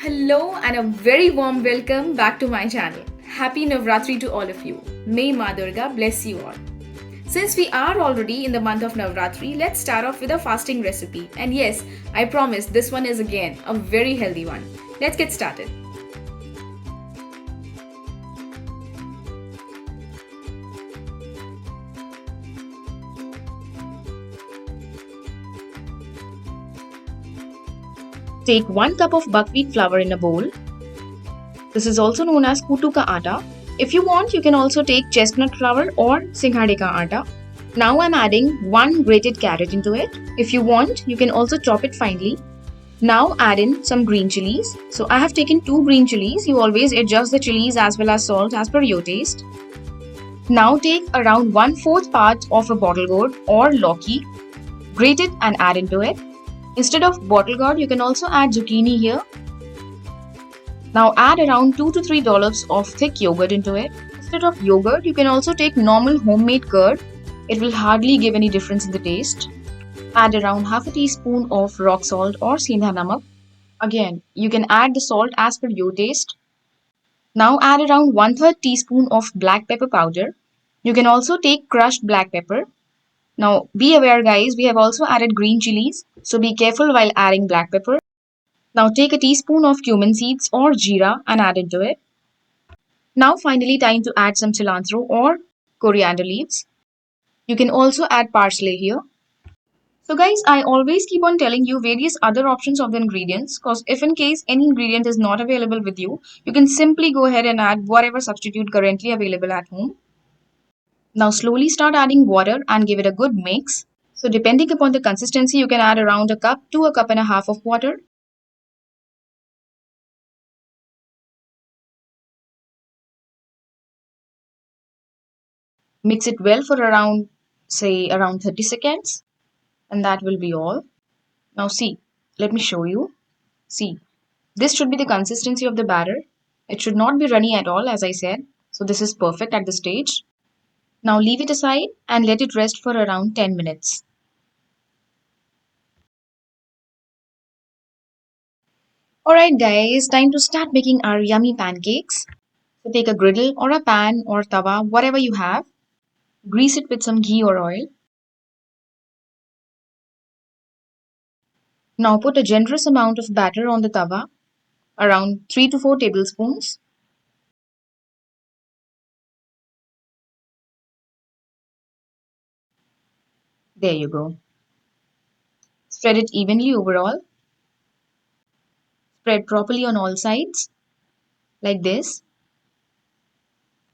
Hello and a very warm welcome back to my channel. Happy Navratri to all of you. May Ma Durga bless you all. Since we are already in the month of Navratri, let's start off with a fasting recipe. And yes, I promise this one is again a very healthy one. Let's get started. Take 1 cup of buckwheat flour in a bowl. This is also known as Kuttu ka atta. If you want, you can also take chestnut flour or singhade ka atta. Now I'm adding 1 grated carrot into it. If you want, you can also chop it finely. Now add in some green chilies. So I have taken 2 green chilies. You always adjust the chilies as well as salt as per your taste. Now take around 1/4 part of a bottle gourd or lauki, grate it and add into it. Instead of bottle gourd, you can also add zucchini here. Now add around 2 to 3 dollops of thick yogurt into it. Instead of yogurt, you can also take normal homemade curd. It will hardly give any difference in the taste. Add around half a teaspoon of rock salt or sindha namak. Again, you can add the salt as per your taste. Now add around 1/3 teaspoon of black pepper powder. You can also take crushed black pepper. Now be aware guys, we have also added green chilies, so be careful while adding black pepper. Now take a teaspoon of cumin seeds or jeera and add into it. Now finally time to add some cilantro or coriander leaves. You can also add parsley here. So guys, I always keep on telling you various other options of the ingredients, because if in case any ingredient is not available with you, you can simply go ahead and add whatever substitute currently available at home. Now slowly start adding water and give it a good mix. So depending upon the consistency, you can add around a cup to a cup and a half of water. Mix it well for around 30 seconds, and that will be all. Now see, let me show you. See, this should be the consistency of the batter. It should not be runny at all, as I said. So this is perfect at this stage. Now leave it aside and let it rest for around 10 minutes. Alright guys, time to start making our yummy pancakes. So take a griddle or a pan or tawa, whatever you have. Grease it with some ghee or oil. Now put a generous amount of batter on the tawa, around 3 to 4 tablespoons. There you go. Spread it evenly overall. Spread properly on all sides, like this.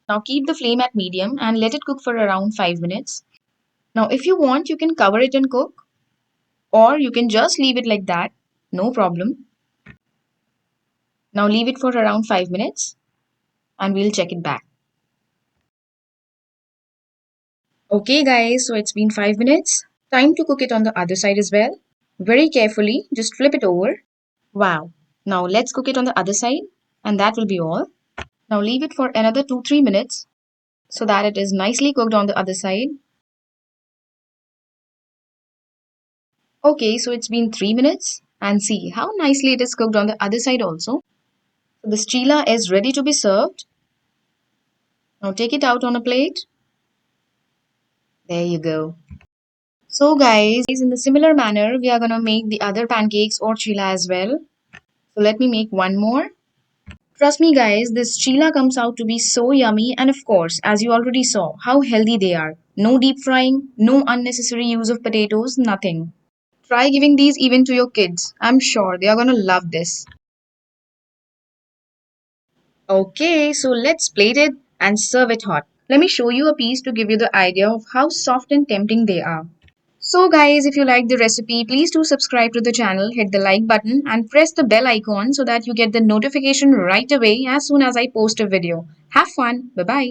Now keep the flame at medium and let it cook for around 5 minutes. Now if you want, you can cover it and cook, or you can just leave it like that, no problem. Now leave it for around 5 minutes and we'll check it back. Okay guys, so it's been 5 minutes. Time to cook it on the other side as well. Very carefully, just flip it over. Wow. Now let's cook it on the other side, and that will be all. Now leave it for another 2-3 minutes so that it is nicely cooked on the other side. Okay, so it's been 3 minutes, and see how nicely it is cooked on the other side also. So this cheela is ready to be served. Now take it out on a plate. There you go. So guys, in the similar manner, we are gonna make the other pancakes or cheela as well. So let me make one more. Trust me guys, this cheela comes out to be so yummy, and of course, as you already saw, how healthy they are. No deep frying, no unnecessary use of potatoes, nothing. Try giving these even to your kids. I'm sure they are gonna love this. Okay, so let's plate it and serve it hot. Let me show you a piece to give you the idea of how soft and tempting they are. So guys, if you like the recipe, please do subscribe to the channel, hit the like button and press the bell icon so that you get the notification right away as soon as I post a video. Have fun. Bye bye.